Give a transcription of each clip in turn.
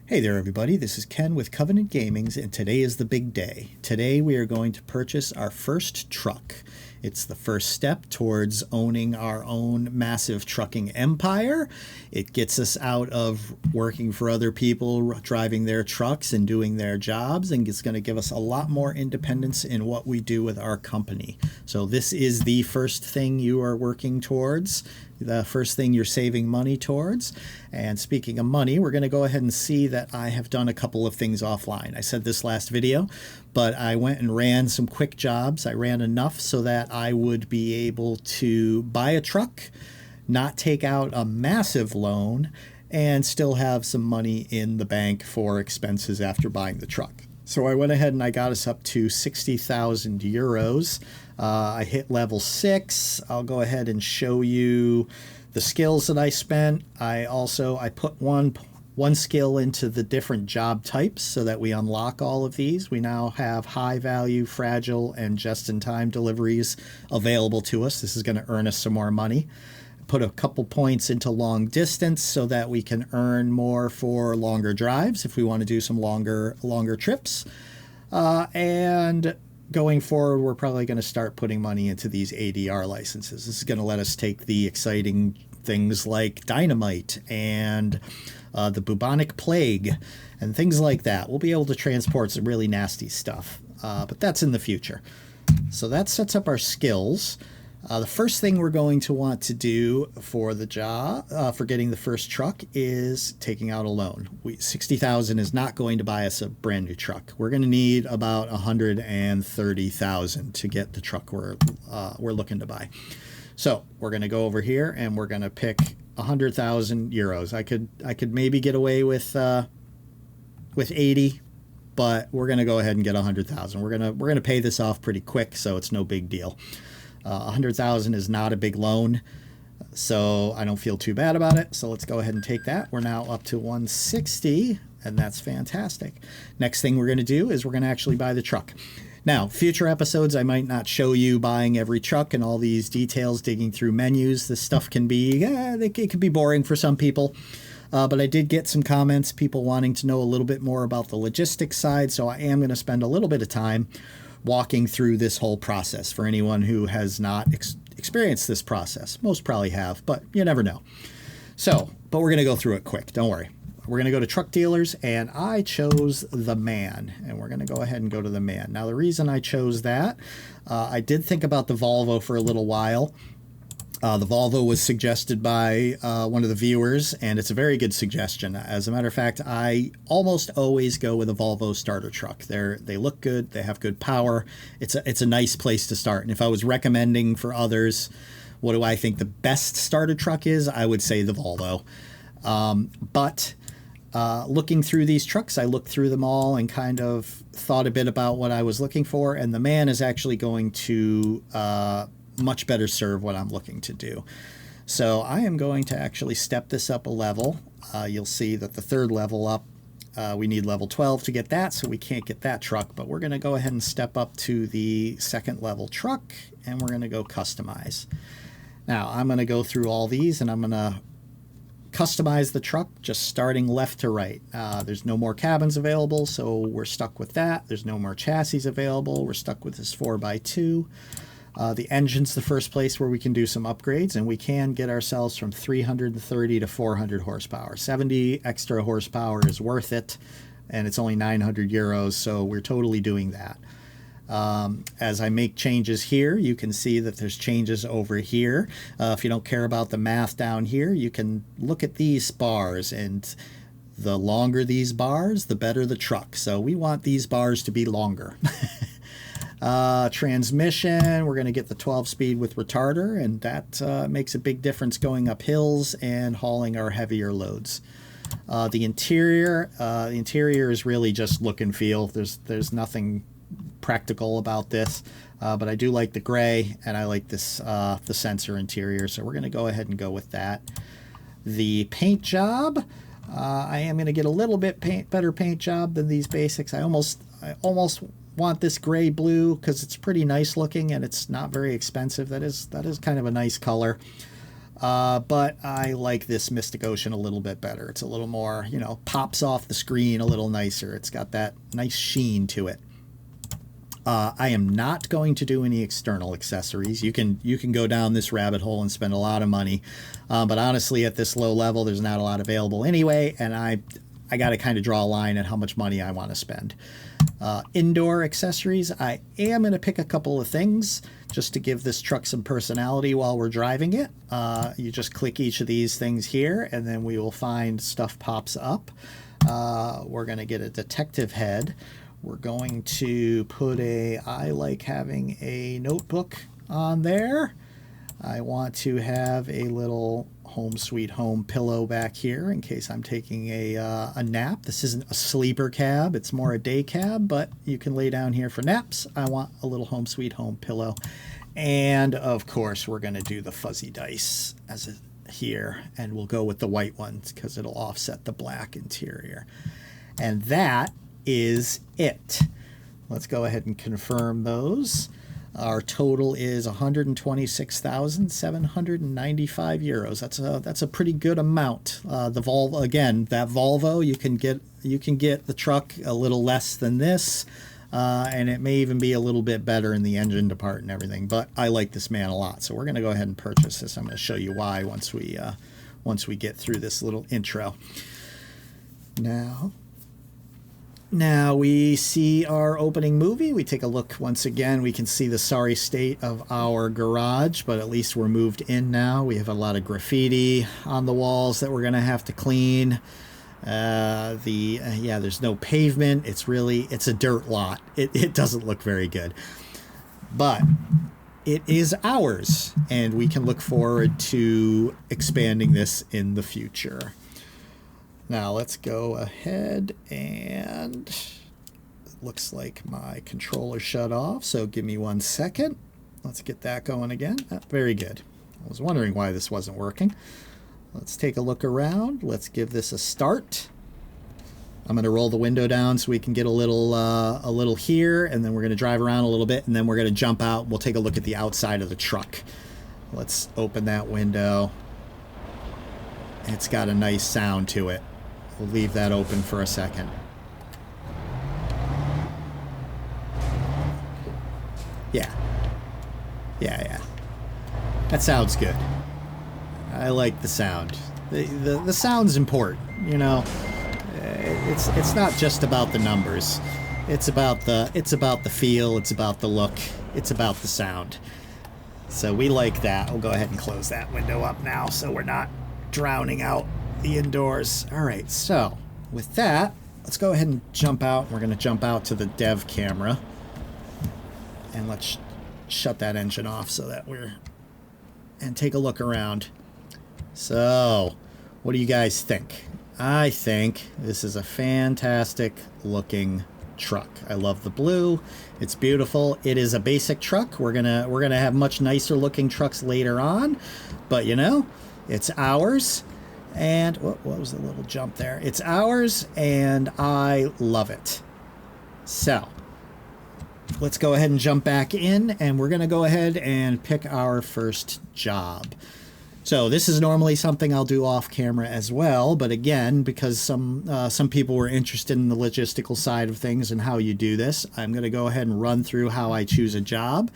Hey there everybody, this is Ken with Covenant Gamings, and today is the big day. Today we are going to purchase our first truck. It's the first step towards owning our own massive trucking empire. It gets us out of working for other people, driving their trucks and doing their jobs, and it's going to give us a lot more independence in what we do with our company. So this is the first thing you are working towards, the first thing you're saving money towards. And speaking of money, we're going to go ahead and see that I have done a couple of things offline. I said this last video, but I went and ran some quick jobs. I ran enough so that I would be able to buy a truck, not take out a massive loan, and still have some money in the bank for expenses after buying the truck. So I went ahead and I got us up to 60,000 euros. I hit level 6. I'll go ahead and show you the skills that I spent. I put one skill into the different job types so that we unlock all of these. We now have high value, fragile, and just-in-time deliveries available to us. This is going to earn us some more money. Put a couple points into long distance so that we can earn more for longer drives if we want to do some longer trips. And going forward, we're probably going to start putting money into these ADR licenses. This is going to let us take the exciting things like dynamite and the bubonic plague and things like that. We'll be able to transport some really nasty stuff, but that's in the future. So that sets up our skills. The first thing we're going to want to do for the job, for getting the first truck, is taking out a loan. 60,000 is not going to buy us a brand new truck. We're going to need about 130,000 to get the truck we're looking to buy. So we're going to go over here and we're going to pick 100,000 euros. I could maybe get away with 80, but we're going to go ahead and get 100,000. We're going to pay this off pretty quick, so it's no big deal. 100,000 is not a big loan, so I don't feel too bad about it. So let's go ahead and take that. We're now up to 160, and that's fantastic. Next thing we're going to do is we're going to actually buy the truck. Now, future episodes, I might not show you buying every truck and all these details, digging through menus. This stuff can be, it can be boring for some people. But I did get some comments, people wanting to know a little bit more about the logistics side, so I am going to spend a little bit of time walking through this whole process for anyone who has not experienced this process. Most probably have, but you never know. So, but we're going to go through it quick. Don't worry. We're going to go to truck dealers, and I chose the Man, and we're going to go ahead and go to the Man. Now, the reason I chose that, I did think about the Volvo for a little while. The Volvo was suggested by one of the viewers, and it's a very good suggestion. As a matter of fact, I almost always go with a Volvo starter truck. They look good. They have good power. It's a nice place to start. And if I was recommending for others, what do I think the best starter truck is, I would say the Volvo. But looking through these trucks, I looked through them all and kind of thought a bit about what I was looking for. And the Man is actually going to much better serve what I'm looking to do. So I am going to actually step this up a level. You'll see that the third level up, we need level 12 to get that, so we can't get that truck, but we're going to go ahead and step up to the second level truck, and we're going to go customize. Now I'm going to go through all these, and I'm going to customize the truck just starting left to right. There's no more cabins available, so we're stuck with that. There's no more chassis available. We're stuck with this 4x2. The engine's the first place where we can do some upgrades, and we can get ourselves from 330 to 400 horsepower. 70 extra horsepower is worth it, and it's only 900 euros, so we're totally doing that. As I make changes here, you can see that there's changes over here. If you don't care about the math down here, you can look at these bars, and the longer these bars, the better the truck. So we want these bars to be longer. Transmission, we're going to get the 12-speed with retarder, and that makes a big difference going up hills and hauling our heavier loads. The interior is really just look and feel. There's nothing practical about this, but I do like the gray, and I like this the sensor interior, so we're going to go ahead and go with that. The paint job, I am going to get a little bit better paint job than these basics. I almost want this gray blue because it's pretty nice looking and it's not very expensive. That is kind of a nice color. But I like this Mystic Ocean a little bit better. It's a little more, pops off the screen a little nicer. It's got that nice sheen to it. I am not going to do any external accessories. You can go down this rabbit hole and spend a lot of money, but honestly, at this low level, there's not a lot available anyway, and I got to kind of draw a line at how much money I want to spend. Indoor accessories, I am going to pick a couple of things just to give this truck some personality while we're driving it. You just click each of these things here, and then we will find stuff pops up. We're going to get a detective head. We're going to put I like having a notebook on there. I want to have a little home sweet home pillow back here in case I'm taking a nap. This isn't a sleeper cab, it's more a day cab, but you can lay down here for naps. I want a little home sweet home pillow. And of course, we're going to do the fuzzy dice here, and we'll go with the white ones because it'll offset the black interior. And that is it. Let's go ahead and confirm those. Our total is 126,795 euros. That's a pretty good amount. The Volvo, again, that Volvo, you can get the truck a little less than this, and it may even be a little bit better in the engine department and everything. But I like this man a lot, so we're going to go ahead and purchase this. I'm going to show you why once we get through this little intro. Now we see our opening movie. We take a look once again. We can see the sorry state of our garage, but at least we're moved in now. We have a lot of graffiti on the walls that we're going to have to clean. There's no pavement. It's a dirt lot. It doesn't look very good. But it is ours, and we can look forward to expanding this in the future. Now let's go ahead, and it looks like my controller shut off, so give me 1 second. Let's get that going again. Very good. I was wondering why this wasn't working. Let's take a look around. Let's give this a start. I'm going to roll the window down so we can get a little here, and then we're going to drive around a little bit, and then we're going to jump out. We'll take a look at the outside of the truck. Let's open that window. It's got a nice sound to it. We'll leave that open for a second. Yeah. That sounds good. I like the sound. The sound's important, It's not just about the numbers. It's about the feel, it's about the look, it's about the sound. So we like that. We'll go ahead and close that window up now so we're not drowning out the indoors. All right, so with that, let's go ahead and jump out. We're going to jump out to the dev camera, and let's shut that engine off so that and take a look around. So what do you guys think? I think this is a fantastic looking truck. I love the blue. It's beautiful. It is a basic truck. We're gonna have much nicer looking trucks later on, but it's ours. And what was the little jump there? It's ours, and I love it. So let's go ahead and jump back in, and we're going to go ahead and pick our first job. So this is normally something I'll do off camera as well, but again, because some people were interested in the logistical side of things and how you do this, I'm going to go ahead and run through how I choose a job,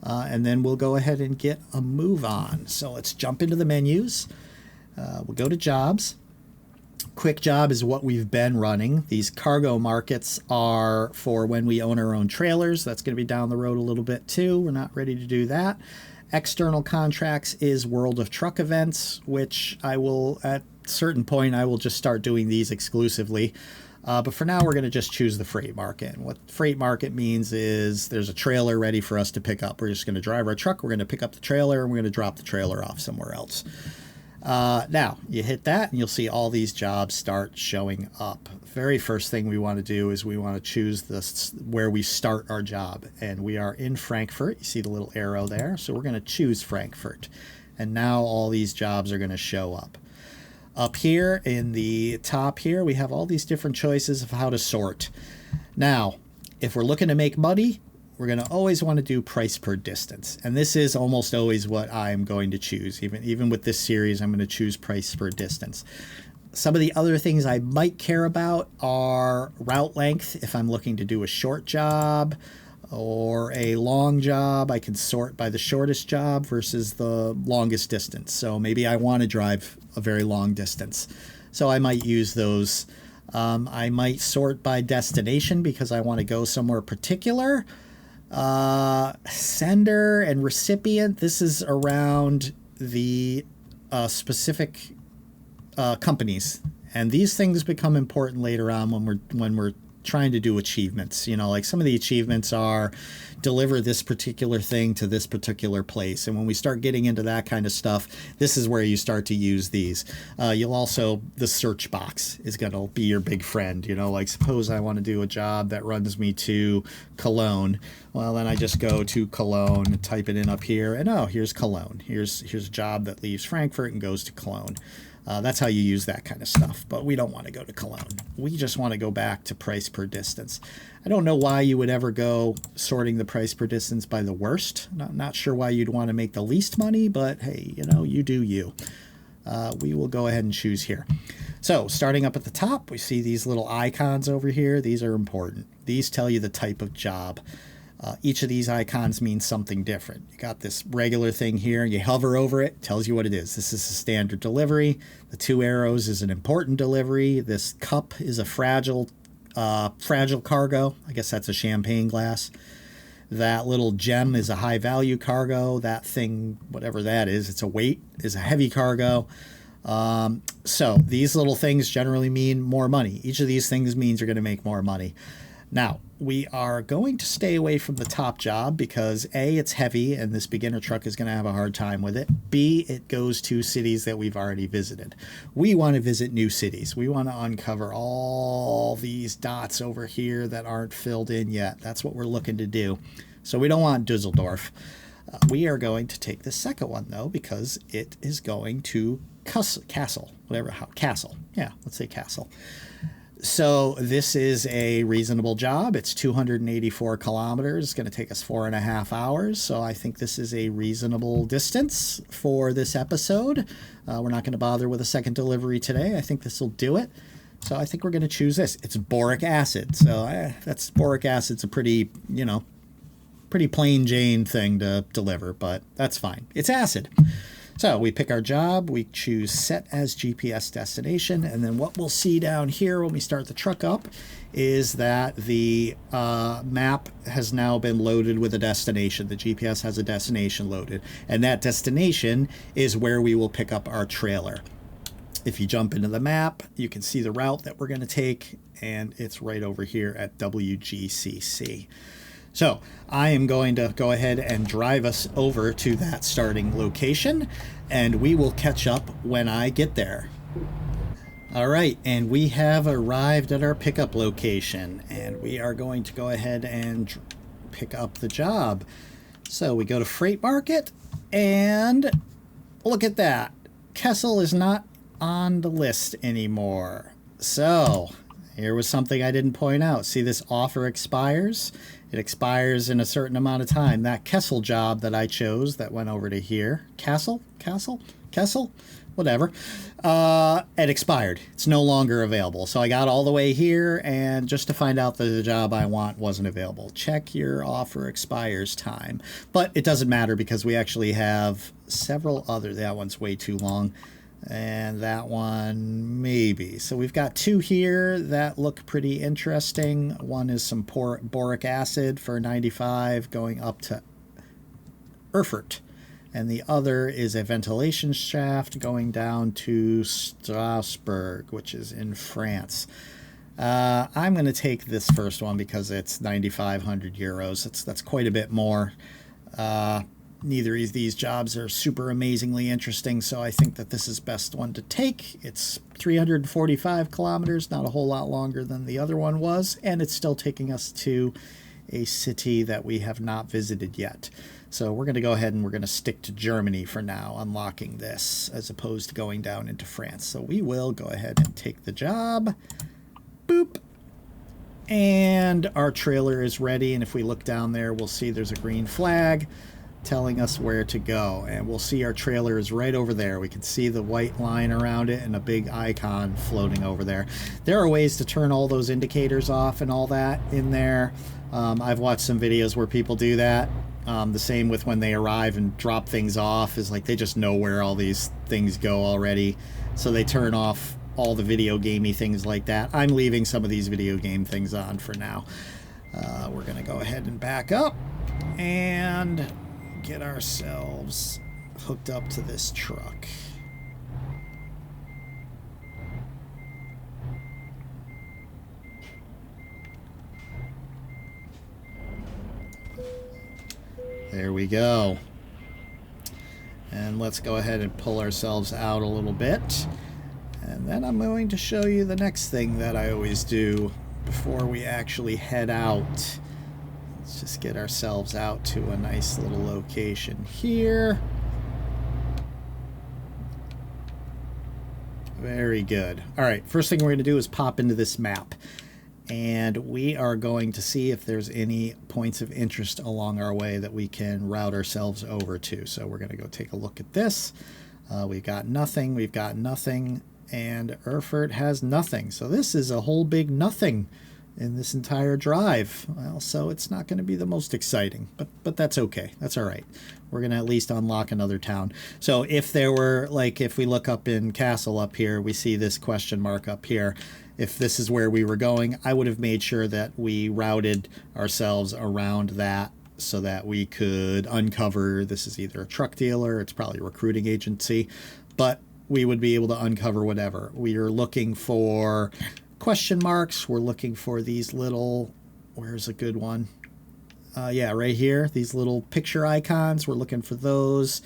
and then we'll go ahead and get a move on. So let's jump into the menus. We'll go to jobs. Quick job is what we've been running. These cargo markets are for when we own our own trailers. That's going to be down the road a little bit too. We're not ready to do that. External contracts is World of Truck events, which I will, at a certain point, I will just start doing these exclusively. But for now, we're going to just choose the freight market. And what freight market means is there's a trailer ready for us to pick up. We're just going to drive our truck. We're going to pick up the trailer, and we're going to drop the trailer off somewhere else. Now, you hit that, and you'll see all these jobs start showing up. Very first thing we want to do is we want to choose where we start our job. And we are in Frankfurt. You see the little arrow there? So we're going to choose Frankfurt. And now all these jobs are going to show up. Up here in the top here, we have all these different choices of how to sort. Now, if we're looking to make money, we're going to always want to do price per distance. And this is almost always what I'm going to choose. Even with this series, I'm going to choose price per distance. Some of the other things I might care about are route length. If I'm looking to do a short job or a long job, I can sort by the shortest job versus the longest distance. So maybe I want to drive a very long distance, so I might use those. I might sort by destination because I want to go somewhere particular. Sender and recipient, this is around the specific companies, and these things become important later on when we're trying to do achievements. You know, like some of the achievements are deliver this particular thing to this particular place, and when we start getting into that kind of stuff, this is where you start to use these. You'll also, the search box is going to be your big friend. You know, like suppose I want to do a job that runs me to Cologne. Well, then I just go to Cologne, type it in up here, and oh, here's Cologne. Here's a job that leaves Frankfurt and goes to Cologne. That's how you use that kind of stuff, but we don't want to go to Cologne. We just want to go back to price per distance. I don't know why you would ever go sorting the price per distance by the worst. Not sure why you'd want to make the least money, but hey, you know, you do you. We will go ahead and choose here. So starting up at the top, we see these little icons over here. These are important. These tell you the type of job. Each of these icons means something different. You got this regular thing here, you hover over it, tells you what it is. This is a standard delivery. The 2 arrows is an important delivery. This cup is a fragile cargo. I guess that's a champagne glass. That little gem is a high value cargo. That thing, whatever that is, it's a weight, is a heavy cargo. So these little things generally mean more money. Each of these things means you're going to make more money. Now, we are going to stay away from the top job because A, it's heavy and this beginner truck is going to have a hard time with it. B, it goes to cities that we've already visited. We want to visit new cities. We want to uncover all these dots over here that aren't filled in yet. That's what we're looking to do. So we don't want Dusseldorf. We are going to take the second one, though, because it is going to Castle. Yeah, let's say Castle. So this is a reasonable job. It's 284 kilometers. It's going to take us 4.5 hours. So I think this is a reasonable distance for this episode. We're not going to bother with a second delivery today. I think this will do it. So I think we're going to choose this. It's boric acid. So that's boric acid's a pretty plain Jane thing to deliver, but that's fine. It's acid. So we pick our job, we choose set as GPS destination, and then what we'll see down here when we start the truck up is that the map has now been loaded with a destination. The GPS has a destination loaded, and that destination is where we will pick up our trailer. If you jump into the map, you can see the route that we're going to take, and it's right over here at WGCC. So I am going to go ahead and drive us over to that starting location, and we will catch up when I get there. All right, and we have arrived at our pickup location, and we are going to go ahead and pick up the job. So we go to Freight Market, and look at that. Kessel is not on the list anymore. So here was something I didn't point out. See, this offer expires. It expires in a certain amount of time. That Kessel job that I chose that went over to here, Kessel, whatever, it expired. It's no longer available. So I got all the way here, and just to find out that the job I want wasn't available. Check your offer expires time. But it doesn't matter because we actually have several other. That one's way too long. And that one, maybe. So we've got 2 here that look pretty interesting. One is some boric acid for 95 going up to Erfurt. And the other is a ventilation shaft going down to Strasbourg, which is in France. I'm going to take this first one because it's 9,500 euros. That's quite a bit more. Neither of these jobs are super amazingly interesting, so I think that this is best one to take. It's 345 kilometers, not a whole lot longer than the other one was, and it's still taking us to a city that we have not visited yet. So we're going to go ahead and we're going to stick to Germany for now, unlocking this, as opposed to going down into France. So we will go ahead and take the job. Boop. And our trailer is ready, and if we look down there, we'll see there's a green flag telling us where to go, and we'll see our trailer is right over there. We can see the white line around it and a big icon floating over there. There are ways to turn all those indicators off and all that in there. I've watched some videos where people do that. The same with when they arrive and drop things off, is like they just know where all these things go already, so they turn off all the video gamey things like that. I'm leaving some of these video game things on for now. We're gonna go ahead and back up and get ourselves hooked up to this truck. There we go. And let's go ahead and pull ourselves out a little bit. And then I'm going to show you the next thing that I always do before we actually head out. Let's just get ourselves out to a nice little location here. Very good. All right, first thing we're going to do is pop into this map. And we are going to see if there's any points of interest along our way that we can route ourselves over to. So we're going to go take a look at this. We've got nothing, and Erfurt has nothing. So this is a whole big nothing in this entire drive. Well, so it's not going to be the most exciting, but that's okay. That's all right. We're going to at least unlock another town. So if there were, like, if we look up in Castle up here, we see this question mark up here. If this is where we were going, I would have made sure that we routed ourselves around that so that we could uncover, this is either a truck dealer, it's probably a recruiting agency, but we would be able to uncover whatever. We are looking for question marks. We're looking for these little, where's a good one? Yeah, right here, these little picture icons. We're looking for those.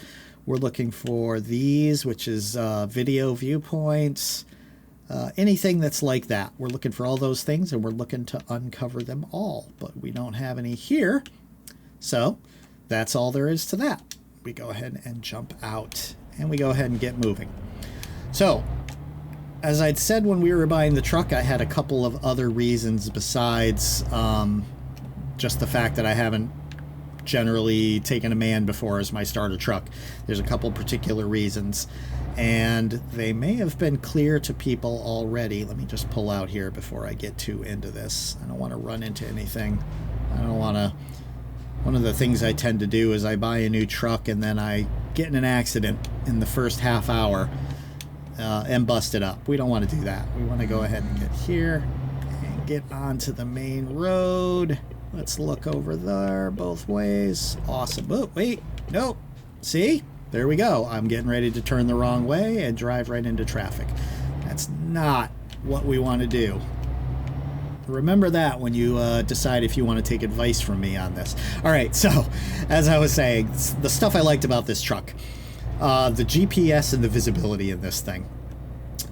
We're looking for these, which is video viewpoints. Anything that's like that. We're looking for all those things, and we're looking to uncover them all, but we don't have any here. So that's all there is to that. We go ahead and jump out, and we go ahead and get moving. So, as I'd said when we were buying the truck, I had a couple of other reasons besides just the fact that I haven't generally taken a man before as my starter truck. There's a couple particular reasons, and they may have been clear to people already. Let me just pull out here before I get too into this. I don't want to run into anything. I don't want to... One of the things I tend to do is I buy a new truck and then I get in an accident in the first half hour and bust it up. We don't want to do that. We want to go ahead and get here and get onto the main road. Let's look over there both ways. Awesome. Oh, wait. Nope. See? There we go. I'm getting ready to turn the wrong way and drive right into traffic. That's not what we want to do. Remember that when you decide if you want to take advice from me on this. All right, so as I was saying, the stuff I liked about this truck, the GPS and the visibility in this thing.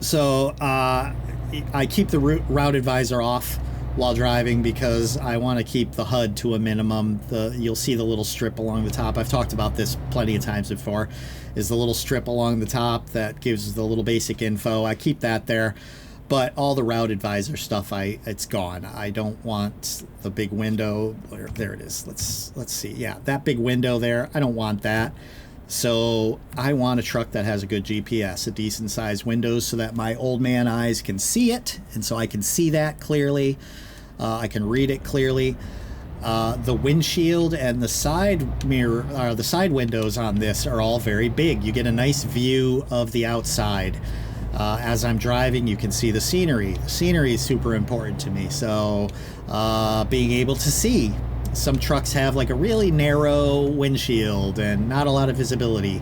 So I keep the route advisor off while driving because I want to keep the HUD to a minimum. You'll see the little strip along the top. I've talked about this plenty of times before, is the little strip along the top that gives the little basic info. I keep that there. But all the route advisor stuff, it's gone. I don't want the big window. There it is. Let's see. Yeah, that big window there. I don't want that. So I want a truck that has a good GPS, a decent sized windows so that my old man eyes can see it, and so I can see that clearly. I can read it clearly. The windshield and the side mirror, the side windows on this are all very big. You get a nice view of the outside. As I'm driving, you can see the scenery. The scenery is super important to me. So being able to see. Some trucks have like a really narrow windshield and not a lot of visibility,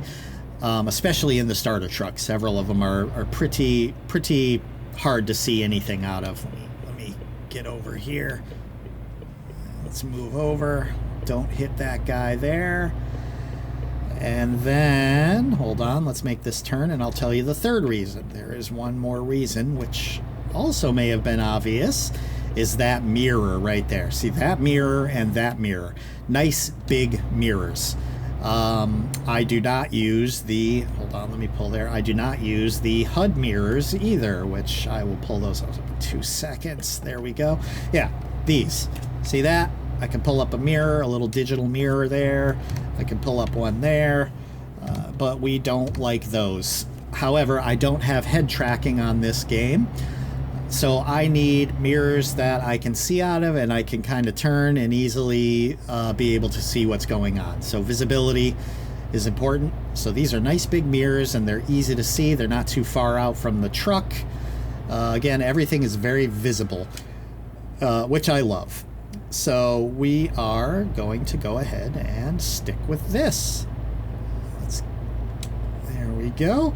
especially in the starter truck. Several of them are pretty hard to see anything out of. Let me get over here. Let's move over. Don't hit that guy there. And then, hold on, let's make this turn and I'll tell you the third reason. There is one more reason, which also may have been obvious, is that mirror right there. See that mirror and that mirror. Nice big mirrors. I do not use the, hold on, let me pull there. I do not use the HUD mirrors either, which I will pull those out in 2 seconds. There we go. Yeah, these. See that? I can pull up a mirror, a little digital mirror there. I can pull up one there, but we don't like those. However, I don't have head tracking on this game, so I need mirrors that I can see out of and I can kind of turn and easily be able to see what's going on. So visibility is important. So these are nice big mirrors and they're easy to see. They're not too far out from the truck. Again, everything is very visible, which I love. So we are going to go ahead and stick with this. There we go.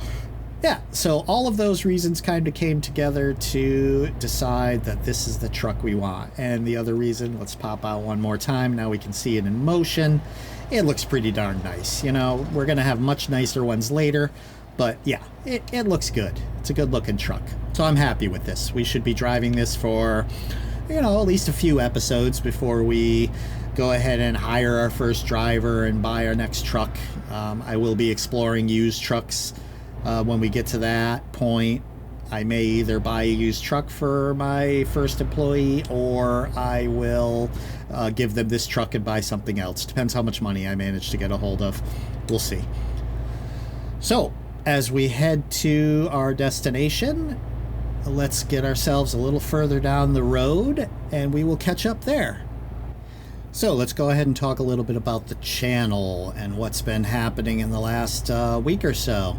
Yeah, so all of those reasons kind of came together to decide that this is the truck we want. And the other reason, let's pop out one more time. Now we can see it in motion. It looks pretty darn nice. You know, we're going to have much nicer ones later. But yeah, it looks good. It's a good looking truck. So I'm happy with this. We should be driving this for, you know, at least a few episodes before we go ahead and hire our first driver and buy our next truck. I will be exploring used trucks when we get to that point. I may either buy a used truck for my first employee, or I will give them this truck and buy something else. Depends how much money I manage to get a hold of. We'll see. So as we head to our destination, let's get ourselves a little further down the road and we will catch up there. So let's go ahead and talk a little bit about the channel and what's been happening in the last week or so.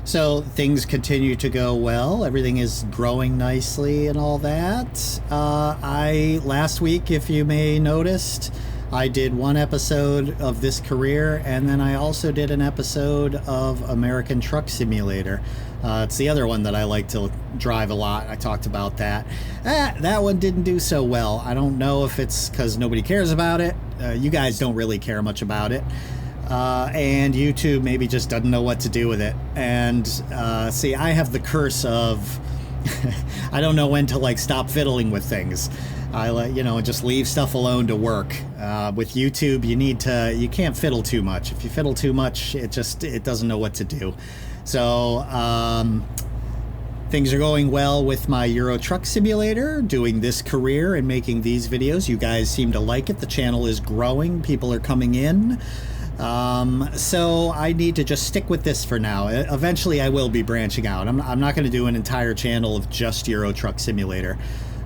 So things continue to go well. Everything is growing nicely and all that. Last week, if you may noticed, I did one episode of This Career, and then I also did an episode of American Truck Simulator. It's the other one that I like to drive a lot. I talked about that. That one didn't do so well. I don't know if it's because nobody cares about it. You guys don't really care much about it. And YouTube maybe just doesn't know what to do with it. And see, I have the curse of I don't know when to like stop fiddling with things. I just leave stuff alone to work. With YouTube, you can't fiddle too much. If you fiddle too much, it doesn't know what to do. So things are going well with my Euro Truck Simulator, doing This Career and making these videos. You guys seem to like it. The channel is growing. People are coming in. So I need to just stick with this for now. Eventually I will be branching out. I'm not going to do an entire channel of just Euro Truck Simulator.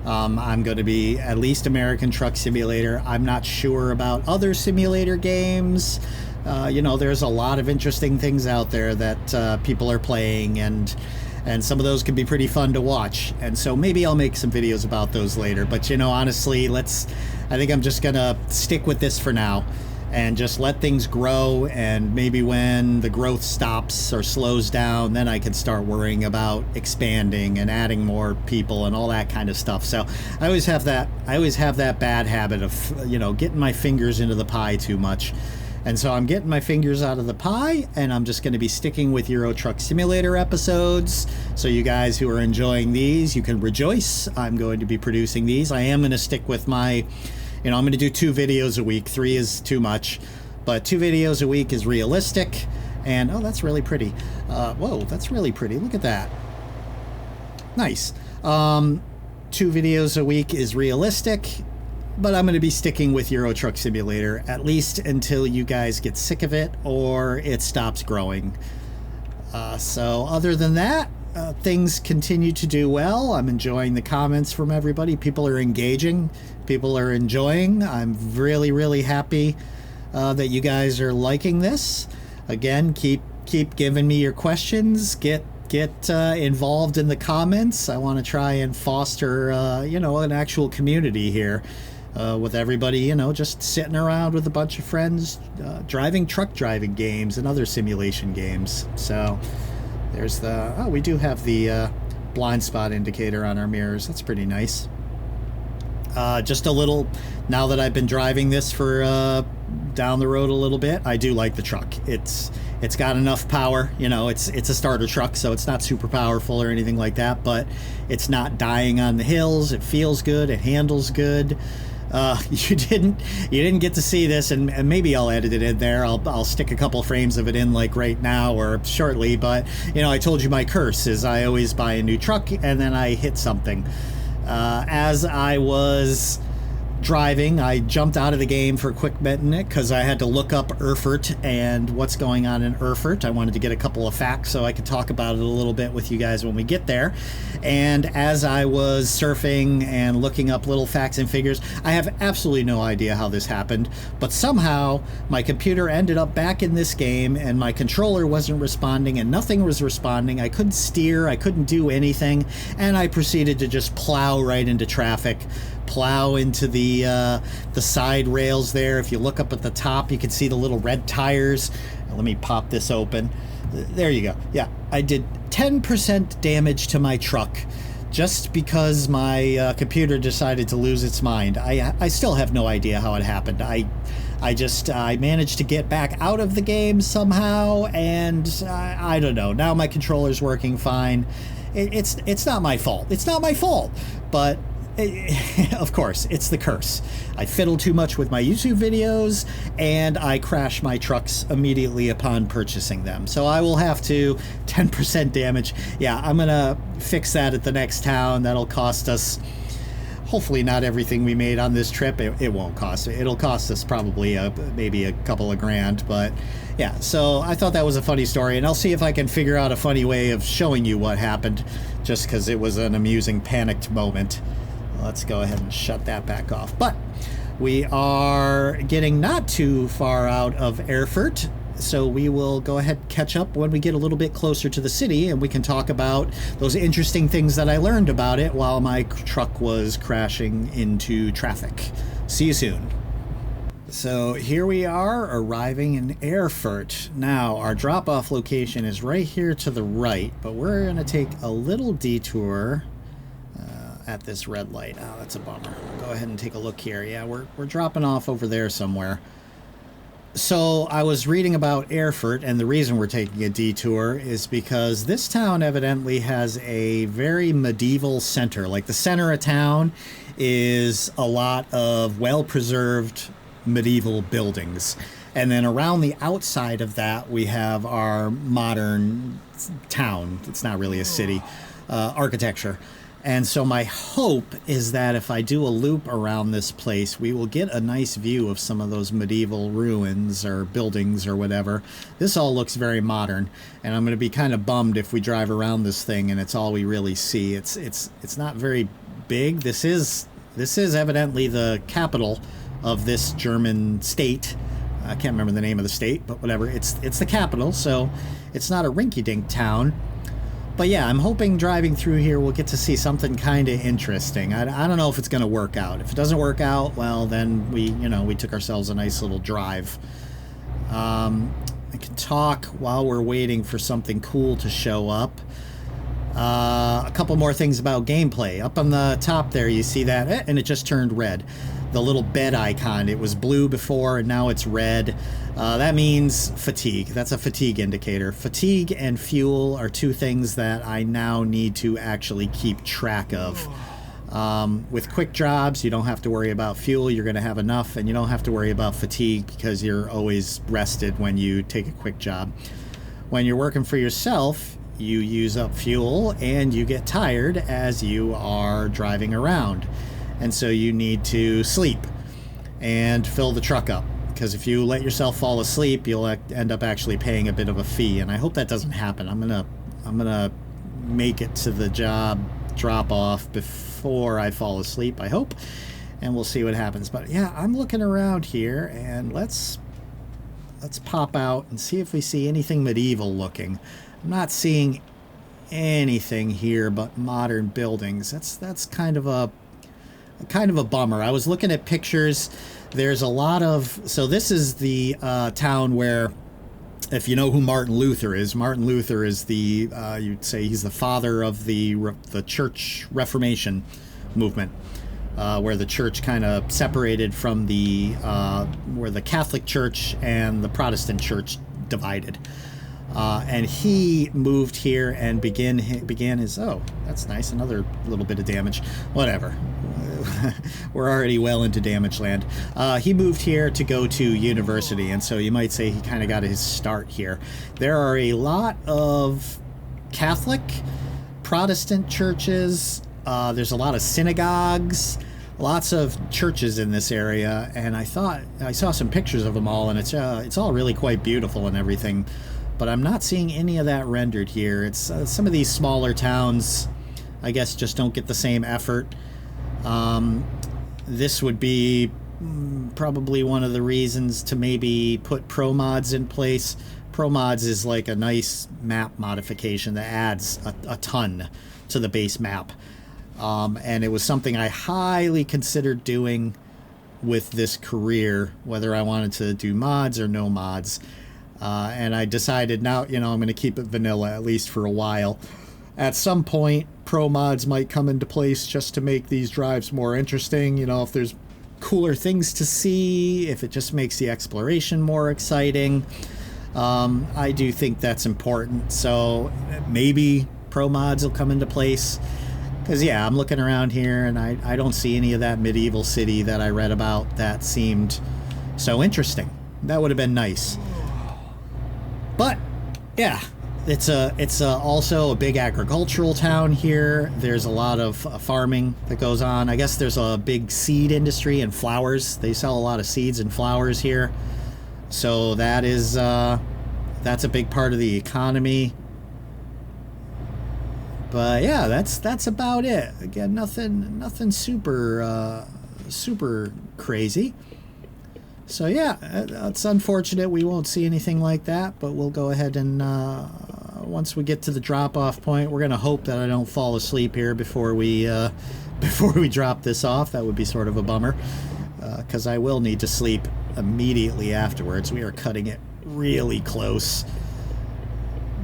I'm going to be at least American Truck Simulator. I'm not sure about other simulator games. There's a lot of interesting things out there that people are playing, and some of those can be pretty fun to watch. And so maybe I'll make some videos about those later. But honestly, I think I'm just going to stick with this for now and just let things grow, and maybe when the growth stops or slows down, then I can start worrying about expanding and adding more people and all that kind of stuff. So I always have that bad habit of getting my fingers into the pie too much. And so I'm getting my fingers out of the pie, and I'm just going to be sticking with Euro Truck Simulator episodes. So you guys who are enjoying these, you can rejoice. I'm going to be producing these. I am going to stick with my I'm going to do 2 videos a week. 3 is too much, but 2 videos a week is realistic. And, oh, that's really pretty. Whoa, that's really pretty. Look at that. Nice. 2 videos a week is realistic, but I'm going to be sticking with Euro Truck Simulator, at least until you guys get sick of it or it stops growing. So other than that, things continue to do well. I'm enjoying the comments from everybody. People are engaging. People are enjoying. I'm really, really happy that you guys are liking this. Again, keep giving me your questions. Get involved in the comments. I want to try and foster, an actual community here with everybody, just sitting around with a bunch of friends, driving truck driving games and other simulation games. So there's we do have the blind spot indicator on our mirrors. That's pretty nice. Just a little, now that I've been driving this for down the road a little bit, I do like the truck. It's got enough power. It's a starter truck, so it's not super powerful or anything like that, but it's not dying on the hills. It feels good. It handles good. You didn't get to see this, and maybe I'll edit it in there. I'll stick a couple frames of it in like right now or shortly, but I told you my curse is I always buy a new truck and then I hit something. As I was driving, I jumped out of the game for a quick minute because I had to look up Erfurt and what's going on in Erfurt. I wanted to get a couple of facts so I could talk about it a little bit with you guys when we get there. And as I was surfing and looking up little facts and figures, I have absolutely no idea how this happened, but somehow my computer ended up back in this game and my controller wasn't responding and nothing was responding. I couldn't steer, I couldn't do anything, and I proceeded to just plow right into traffic, plow into the side rails there. If you look up at the top, you can see the little red tires. Let me pop this open. There you go. Yeah, I did 10% damage to my truck just because my computer decided to lose its mind. I still have no idea how it happened. I managed to get back out of the game somehow, and I don't know. Now my controller's working fine. It's not my fault. It's not my fault, but of course, it's the curse. I fiddle too much with my YouTube videos, and I crash my trucks immediately upon purchasing them. So I will have to 10% damage. Yeah, I'm gonna fix that at the next town. That'll cost us, hopefully not everything we made on this trip. It won't cost. It'll cost us probably maybe a couple of grand, but yeah. So I thought that was a funny story, and I'll see if I can figure out a funny way of showing you what happened, just because it was an amusing, panicked moment. Let's go ahead and shut that back off. But we are getting not too far out of Erfurt, so we will go ahead and catch up when we get a little bit closer to the city, and we can talk about those interesting things that I learned about it while my truck was crashing into traffic. See you soon. So here we are arriving in Erfurt. Now our drop-off location is right here to the right, but we're going to take a little detour at this red light. Oh, that's a bummer. Go ahead and take a look here. Yeah, we're dropping off over there somewhere. So I was reading about Erfurt, and the reason we're taking a detour is because this town evidently has a very medieval center. Like, the center of town is a lot of well-preserved medieval buildings. And then around the outside of that, we have our modern town. It's not really a city. Architecture. And so my hope is that if I do a loop around this place, we will get a nice view of some of those medieval ruins or buildings or whatever. This all looks very modern, and I'm going to be kind of bummed if we drive around this thing and it's all we really see. It's not very big. This is evidently the capital of this German state. I can't remember the name of the state, but whatever. It's the capital, so it's not a rinky-dink town. But yeah, I'm hoping driving through here we'll get to see something kind of interesting. I don't know if it's going to work out. If it doesn't work out, well, then we took ourselves a nice little drive. I can talk while we're waiting for something cool to show up. A couple more things about gameplay. Up on the top there, you see that, and it just turned red. The little bed icon, it was blue before, and now it's red. That means fatigue. That's a fatigue indicator. Fatigue and fuel are two things that I now need to actually keep track of. With quick jobs, you don't have to worry about fuel. You're going to have enough, and you don't have to worry about fatigue because you're always rested when you take a quick job. When you're working for yourself, you use up fuel and you get tired as you are driving around. And so you need to sleep and fill the truck up, because if you let yourself fall asleep, you'll end up actually paying a bit of a fee, and I hope that doesn't happen. I'm gonna make it to the job drop off before I fall asleep, I hope, and we'll see what happens. But yeah, I'm looking around here, and let's pop out and see if we see anything medieval looking. I'm not seeing anything here but modern buildings. That's kind of a bummer. I was looking at pictures. There's a lot of... So this is the town where, if you know who Martin Luther is the, you'd say he's the father of the church Reformation movement, where the church kind of separated from where the Catholic Church and the Protestant Church divided. And he moved here and began his... Oh, that's nice. Another little bit of damage. Whatever. We're already well into damage land. He moved here to go to university, and so you might say he kind of got his start here. There are a lot of Catholic, Protestant churches. There's a lot of synagogues. lots of churches in this area, and I thought I saw some pictures of them all, and it's all really quite beautiful and everything. But I'm not seeing any of that rendered here. It's some of these smaller towns, I guess, just don't get the same effort. This would be probably one of the reasons to maybe put pro mods in place. Pro mods is like a nice map modification that adds a ton to the base map. And it was something I highly considered doing with this career, whether I wanted to do mods or no mods. And I decided now, I'm going to keep it vanilla, at least for a while. At some point, pro mods might come into place just to make these drives more interesting. If there's cooler things to see, if it just makes the exploration more exciting. I do think that's important. So maybe pro mods will come into place. Because, yeah, I'm looking around here, and I don't see any of that medieval city that I read about that seemed so interesting. That would have been nice. But, yeah, it's also a big agricultural town here. There's a lot of farming that goes on. I guess there's a big seed industry and flowers. They sell a lot of seeds and flowers here. So that's a big part of the economy. But yeah, that's about it. Again, nothing super crazy. So yeah, it's unfortunate we won't see anything like that, but we'll go ahead and once we get to the drop-off point, we're gonna hope that I don't fall asleep here before we drop this off. That would be sort of a bummer, because I will need to sleep immediately afterwards. We are cutting it really close.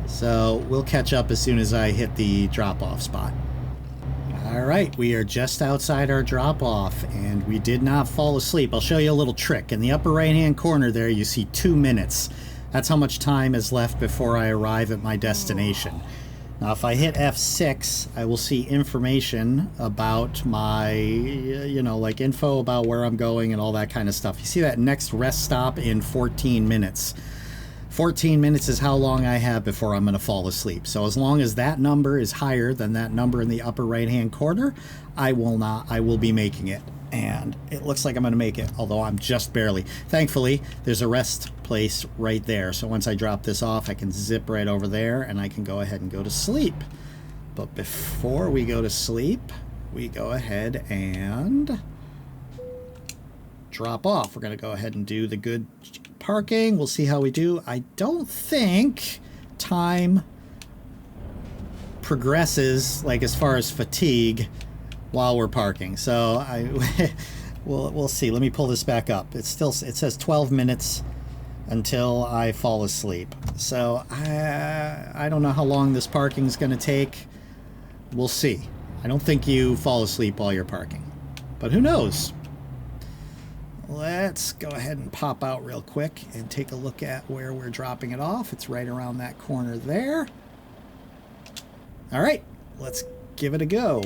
So we'll catch up as soon as I hit the drop-off spot. All right, we are just outside our drop-off, and we did not fall asleep. I'll show you a little trick. In the upper right-hand corner there, you see 2 minutes. That's how much time is left before I arrive at my destination. Now, if I hit F6, I will see information about my, like info about where I'm going and all that kind of stuff. You see that next rest stop in 14 minutes. 14 minutes is how long I have before I'm going to fall asleep. So as long as that number is higher than that number in the upper right-hand corner, I will be making it. And it looks like I'm going to make it, although I'm just barely. Thankfully, there's a rest place right there. So once I drop this off, I can zip right over there and I can go ahead and go to sleep. But before we go to sleep, we go ahead and drop off. We're going to go ahead and do the good parking. We'll see how we do. I don't think time progresses, like as far as fatigue, while we're parking. So we'll see. Let me pull this back up. It says 12 minutes until I fall asleep. So I don't know how long this parking is going to take. We'll see. I don't think you fall asleep while you're parking, but who knows? Let's go ahead and pop out real quick and take a look at where we're dropping it off. It's right around that corner there. All right, let's give it a go.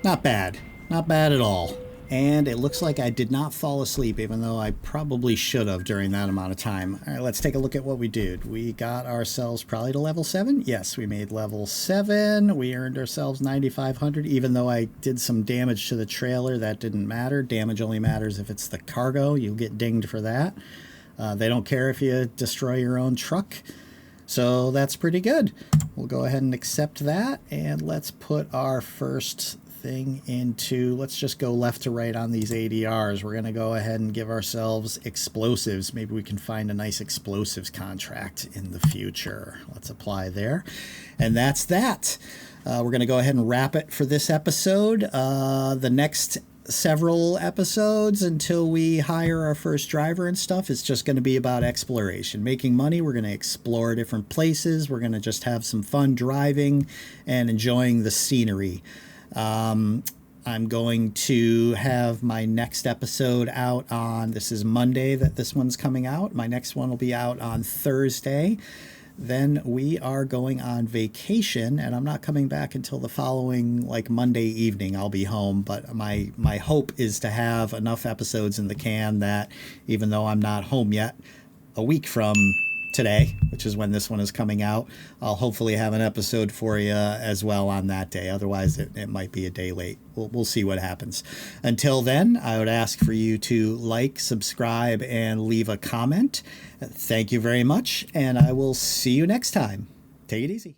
Not bad. Not bad at all. And it looks like I did not fall asleep, even though I probably should have during that amount of time. All right, let's take a look at what we did. We got ourselves probably to level 7. Yes, we made level 7. We earned ourselves 9,500, even though I did some damage to the trailer. That didn't matter. Damage only matters if it's the cargo. You'll get dinged for that. They don't care if you destroy your own truck. So that's pretty good. We'll go ahead and accept that, and let's put our first thing into, let's just go left to right on these ADRs. We're going to go ahead and give ourselves explosives. Maybe we can find a nice explosives contract in the future. Let's apply there. And that's that. We're going to go ahead and wrap it for this episode. The next several episodes until we hire our first driver and stuff, it's just going to be about exploration, making money. We're going to explore different places. We're going to just have some fun driving and enjoying the scenery. I'm going to have my next episode out on, this is Monday that this one's coming out. My next one will be out on Thursday. Then we are going on vacation, and I'm not coming back until the following, like, Monday evening. I'll be home, but my hope is to have enough episodes in the can that even though I'm not home yet, a week from today, which is when this one is coming out, I'll hopefully have an episode for you as well on that day. Otherwise, it might be a day late. We'll see what happens. Until then, I would ask for you to like, subscribe, and leave a comment. Thank you very much, and I will see you next time. Take it easy.